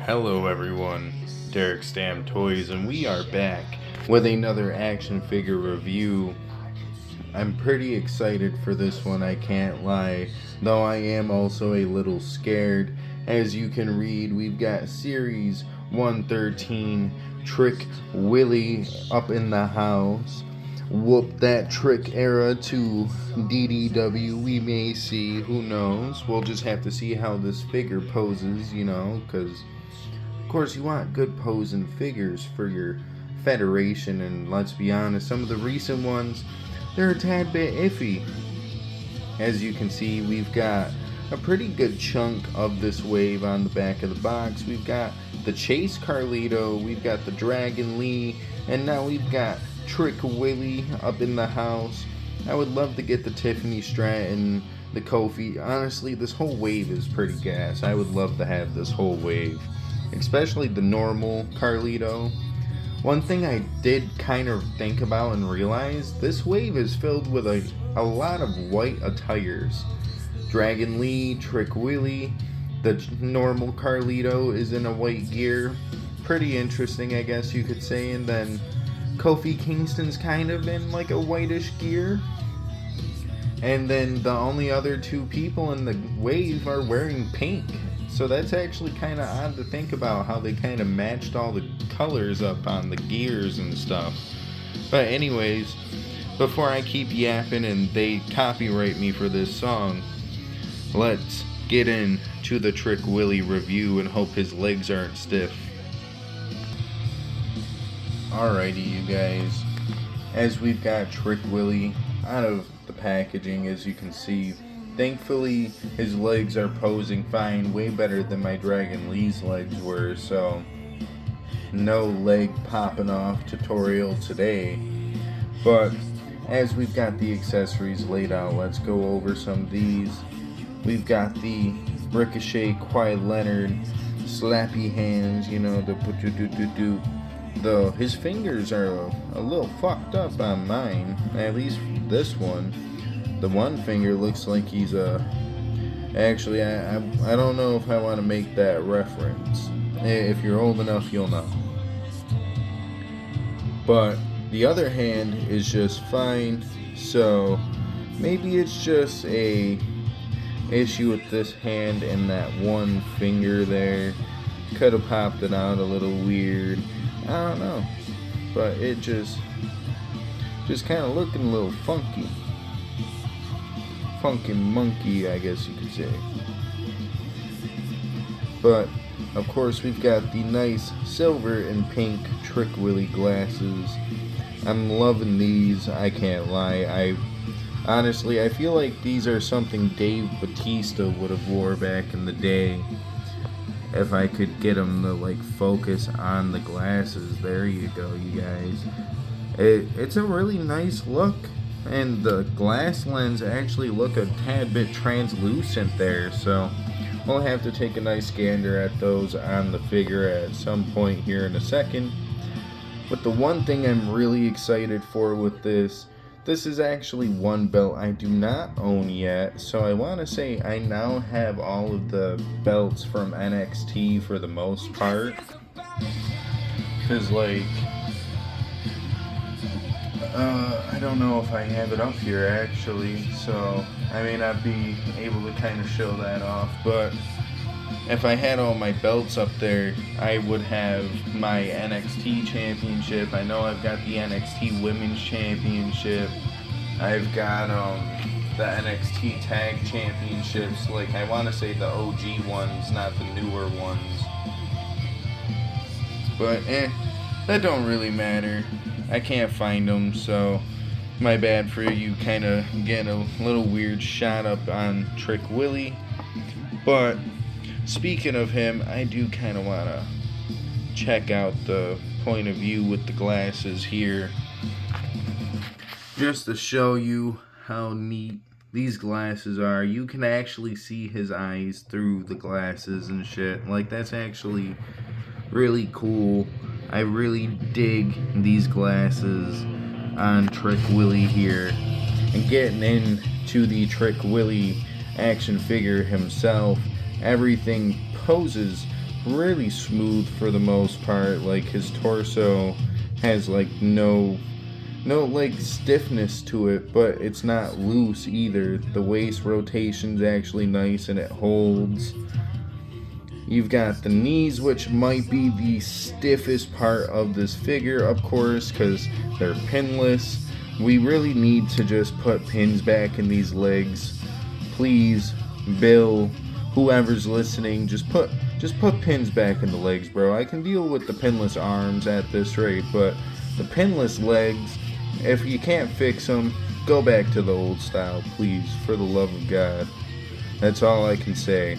Hello everyone, Derek Stam Toys, and we are back with another action figure review. I'm pretty excited for this one, I can't lie, though I am also a little scared. As you can read, we've got Series 113, Trick Willie up in the house. Whoop that Trick era to DDW, we may see, who knows. We'll just have to see how this figure poses, because of course you want good posing figures for your federation, and let's be honest, some of the recent ones, they're a tad bit iffy. As you can see, we've got a pretty good chunk of this wave on the back of the box. We've got the Chase Carlito, we've got the Dragon Lee, and now we've got Trick Willie up in the house. I would love to get the Tiffany Stratton, the Kofi. Honestly, this whole wave is pretty gas. I would love to have this whole wave, especially the normal Carlito. One thing I did kind of think about and realize, this wave is filled with a lot of white attires. Dragon Lee, Trick Willie, the normal Carlito is in a white gear. Pretty interesting, I guess you could say. And then Kofi Kingston's kind of in like a whitish gear. And then the only other two people in the wave are wearing pink. So that's actually kind of odd to think about, how they kind of matched all the colors up on the gears and stuff. But anyways, before I keep yapping and they copyright me for this song, let's get into the Trick Willie review and hope his legs aren't stiff. Alrighty, you guys, as we've got Trick Willie out of the packaging, as you can see, thankfully his legs are posing fine, way better than my Dragon Lee's legs were, so no leg popping off tutorial today. But as we've got the accessories laid out, let's go over some of these. We've got the Ricochet Kawhi Leonard slappy hands, though his fingers are a little fucked up on mine, at least this one. The one finger looks like he's actually, I don't know if I want to make that reference. If you're old enough, you'll know. But the other hand is just fine, so maybe it's just a issue with this hand and that one finger there. Could have popped it out a little weird. I don't know, but it just kind of looking a little funky monkey, I guess you could say. But of course we've got the nice silver and pink Trick Willie glasses. I'm loving these, I can't lie. Honestly, I feel like these are something Dave Bautista would have wore back in the day. If I could get him to focus on the glasses. There you go, you guys. It's a really nice look, and the glass lens actually look a tad bit translucent there, so we'll have to take a nice gander at those on the figure at some point here in a second. But the one thing I'm really excited for with this is actually one belt I do not own yet, so I want to say I now have all of the belts from NXT for the most part, because I don't know if I have it up here actually, so I may not be able to kind of show that off, but if I had all my belts up there, I would have my NXT championship. I know I've got the NXT Women's Championship. I've got the NXT Tag Championships. I want to say the OG ones, not the newer ones. But that don't really matter. I can't find them, so my bad for you kind of getting a little weird shot up on Trick Willie. But speaking of him, I do kind of want to check out the point of view with the glasses here, just to show you how neat these glasses are. You can actually see his eyes through the glasses and shit. That's actually really cool. I really dig these glasses on Trick Willie here. And getting into the Trick Willie action figure himself, everything poses really smooth for the most part. Like his torso has like no like stiffness to it, but it's not loose either. The waist rotation's actually nice and it holds. You've got the knees, which might be the stiffest part of this figure, of course, because they're pinless. We really need to just put pins back in these legs. Please, Bill, whoever's listening, just put pins back in the legs, bro. I can deal with the pinless arms at this rate, but the pinless legs, if you can't fix them, go back to the old style, please, for the love of God. That's all I can say.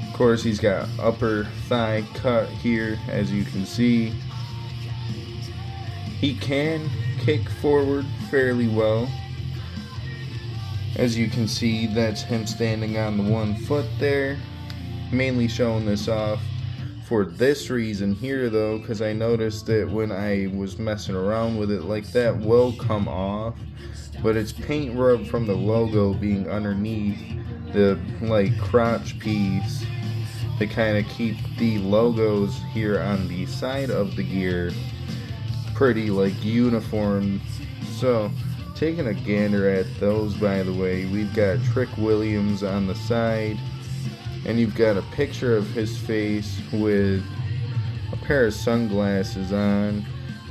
Of course, he's got upper thigh cut here, as you can see. He can kick forward fairly well. As you can see, that's him standing on the one foot there. Mainly showing this off for this reason here, though, because I noticed that when I was messing around with it, like, that will come off, but it's paint rub from the logo being underneath the like crotch piece to kind of keep the logos here on the side of the gear pretty like uniform. So taking a gander at those, by the way, we've got Trick Williams on the side, and you've got a picture of his face with a pair of sunglasses on,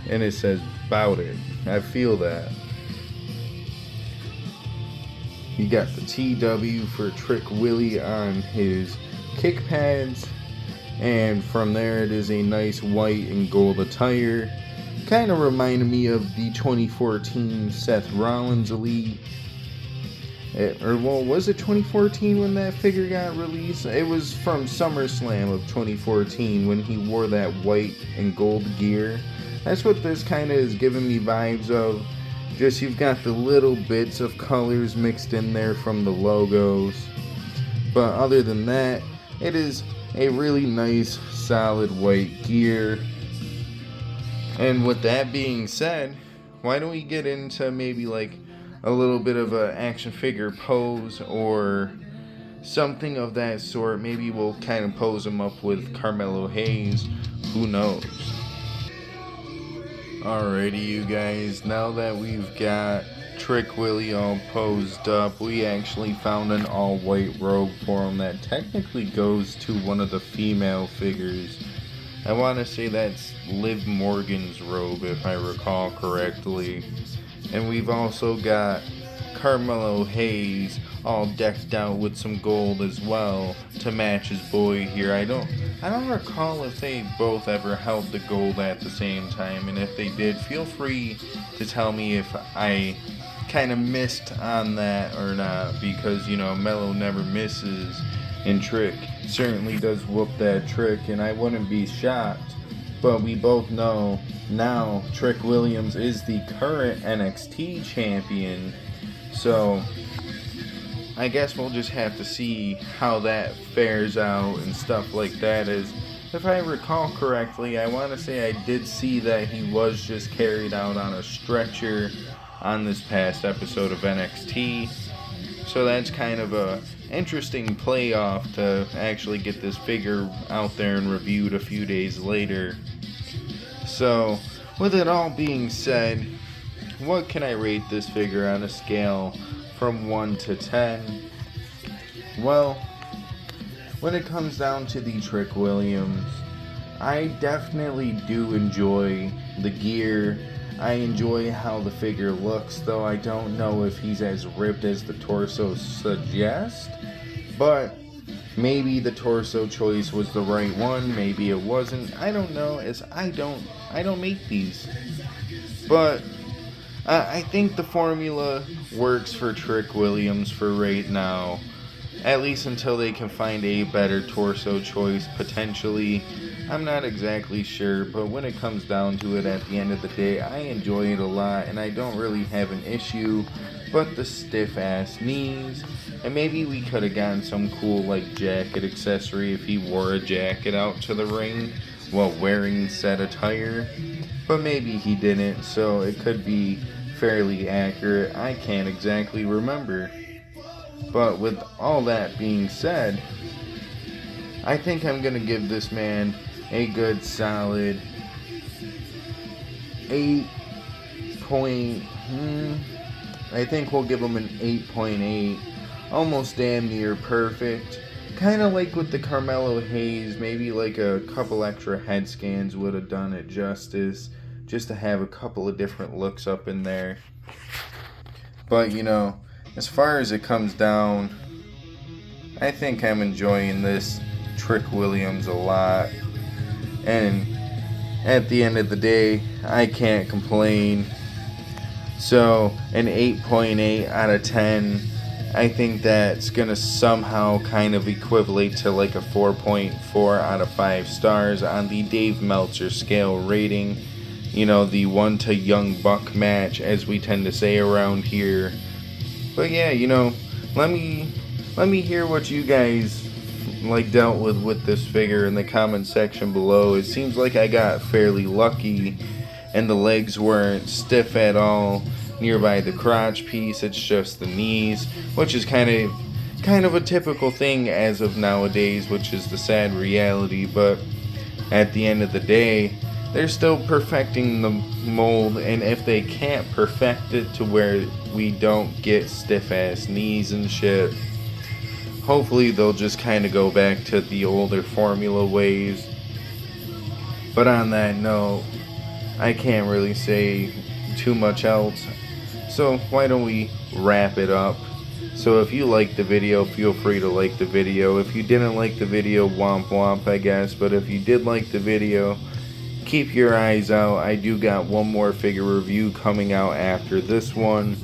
and it says "Bout It." I feel that. You got the TW for Trick Willie on his kick pads, and from there it is a nice white and gold attire. Kind of reminded me of the 2014 Seth Rollins Elite. Was it 2014 when that figure got released? It was from SummerSlam of 2014 when he wore that white and gold gear. That's what this kind of is giving me vibes of. Just you've got the little bits of colors mixed in there from the logos. But other than that, it is a really nice, solid white gear. And with that being said, why don't we get into maybe like a little bit of an action figure pose or something of that sort. Maybe we'll kind of pose him up with Carmelo Hayes. Who knows? Alrighty, you guys. Now that we've got Trick Willie all posed up, we actually found an all-white robe for him that technically goes to one of the female figures. I want to say that's Liv Morgan's robe, if I recall correctly. And we've also got Carmelo Hayes all decked out with some gold as well to match his boy here. I don't recall if they both ever held the gold at the same time, and if they did, feel free to tell me if I kind of missed on that or not, because, you know, Mello never misses, and Trick certainly does whoop that trick, and I wouldn't be shocked. But we both know now Trick Williams is the current NXT champion, so I guess we'll just have to see how that fares out and stuff like that. As if I recall correctly, I want to say I did see that he was just carried out on a stretcher on this past episode of NXT. So that's kind of a interesting playoff to actually get this figure out there and reviewed a few days later. So, with it all being said, what can I rate this figure on a scale from 1 to 10? Well, when it comes down to the Trick Williams, I definitely do enjoy the gear. I enjoy how the figure looks, though I don't know if he's as ripped as the torso suggests. But maybe the torso choice was the right one, maybe it wasn't. I don't know, as I don't make these. But I think the formula works for Trick Williams for right now, at least until they can find a better torso choice, potentially. I'm not exactly sure, but when it comes down to it, at the end of the day, I enjoy it a lot, and I don't really have an issue but the stiff-ass knees. And maybe we could have gotten some cool, like, jacket accessory if he wore a jacket out to the ring while wearing said attire. But maybe he didn't, so it could be fairly accurate. I can't exactly remember. But with all that being said, I think I'm gonna give this man a good solid 8 point. I think we'll give him an 8.8, almost damn near perfect. Kind of like with the Carmelo Hayes, maybe like a couple extra head scans would have done it justice, just to have a couple of different looks up in there. But as far as it comes down, I think I'm enjoying this Trick Williams a lot. And at the end of the day, I can't complain. So an 8.8 out of 10, I think that's going to somehow kind of equivalent to like a 4.4 out of 5 stars on the Dave Meltzer scale rating. The 1 to Young Buck match, as we tend to say around here. But yeah, let me hear what you guys dealt with this figure in the comment section below. It seems like I got fairly lucky and the legs weren't stiff at all nearby the crotch piece. It's just the knees, which is kind of a typical thing as of nowadays, which is the sad reality. But at the end of the day, they're still perfecting the mold, and if they can't perfect it to where we don't get stiff ass knees and shit, hopefully they'll just kind of go back to the older formula ways. But on that note, I can't really say too much else, so why don't we wrap it up? So if you liked the video, feel free to like the video. If you didn't like the video, womp womp, I guess. But if you did like the video, keep your eyes out. I do got one more figure review coming out after this one.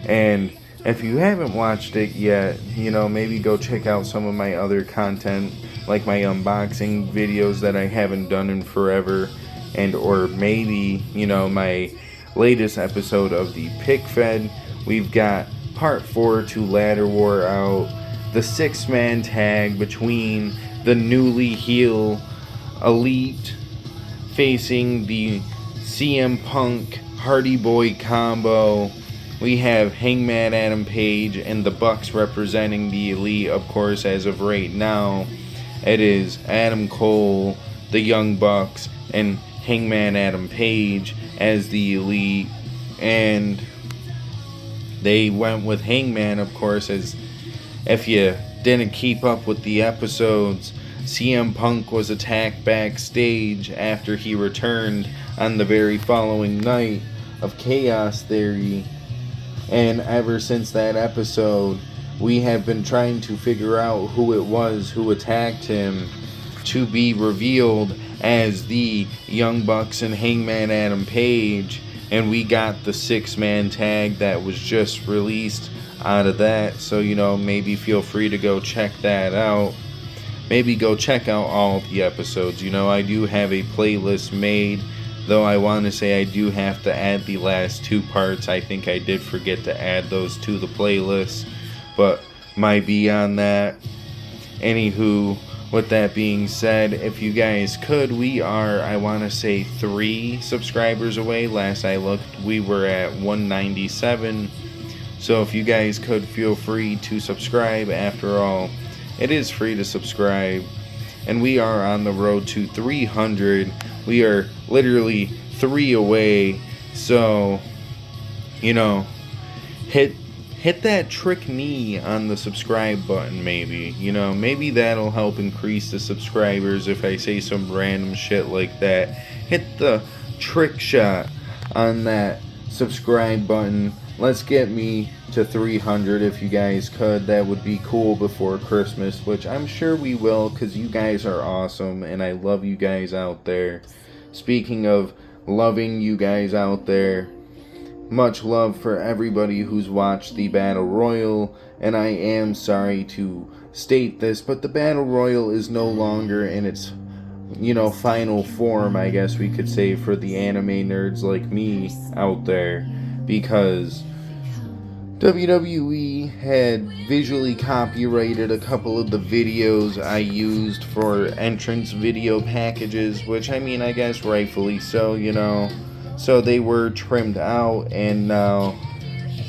And if you haven't watched it yet, maybe go check out some of my other content, like my unboxing videos that I haven't done in forever, and or maybe, my latest episode of the Pick Fed. We've got part 4 to Ladder War out, the 6-man tag between the newly heel Elite facing the CM Punk Hardy Boy combo. We have Hangman Adam Page and the Bucks representing the Elite. Of course, as of right now, it is Adam Cole, the Young Bucks, and Hangman Adam Page as the Elite. And they went with Hangman, of course, as if you didn't keep up with the episodes, CM Punk was attacked backstage after he returned on the very following night of Chaos Theory. And ever since that episode, we have been trying to figure out who it was who attacked him, to be revealed as the Young Bucks and Hangman Adam Page. And we got the 6-man tag that was just released out of that. So, maybe feel free to go check that out. Maybe go check out all the episodes. I do have a playlist made, though I want to say I do have to add the last 2 parts. I think I did forget to add those to the playlist, but might be on that. Anywho, with that being said, if you guys could, we are, I want to say, 3 subscribers away. Last I looked, we were at 197. So if you guys could, feel free to subscribe. After all, it is free to subscribe. And we are on the road to 300. We are literally 3 away. So, hit that trick knee on the subscribe button, maybe. Maybe that'll help increase the subscribers if I say some random shit like that. Hit the trick shot on that subscribe button. Let's get me to 300 if you guys could. That would be cool before Christmas, which I'm sure we will, because you guys are awesome and I love you guys out there. Speaking of loving you guys out there, much love for everybody who's watched the Battle Royal, and I am sorry to state this, but the Battle Royal is no longer in its, final form, I guess we could say, for the anime nerds like me out there, because WWE had visually copyrighted a couple of the videos I used for entrance video packages, which, I guess rightfully so, So they were trimmed out, and now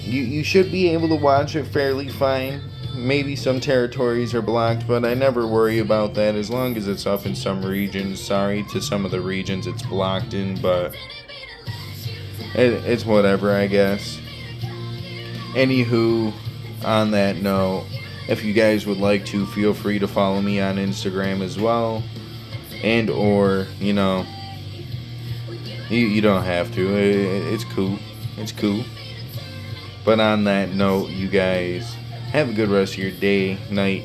you should be able to watch it fairly fine. maybe some territories are blocked, but I never worry about that as long as it's up in some regions. Sorry to some of the regions it's blocked in, but it's whatever, I guess. Anywho, on that note, if you guys would like to, feel free to follow me on Instagram as well. And or, you don't have to. It's cool. It's cool. But on that note, you guys, have a good rest of your day, night,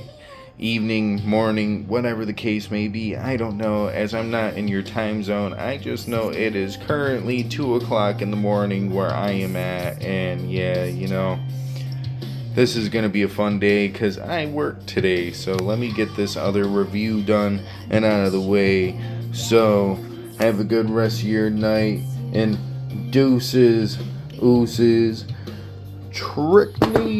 evening, morning, whatever the case may be. I don't know, as I'm not in your time zone. I just know it is currently 2 o'clock in the morning where I am at. And yeah, this is going to be a fun day because I work today. So let me get this other review done and out of the way. So have a good rest of your night. And deuces, oozes, trick me.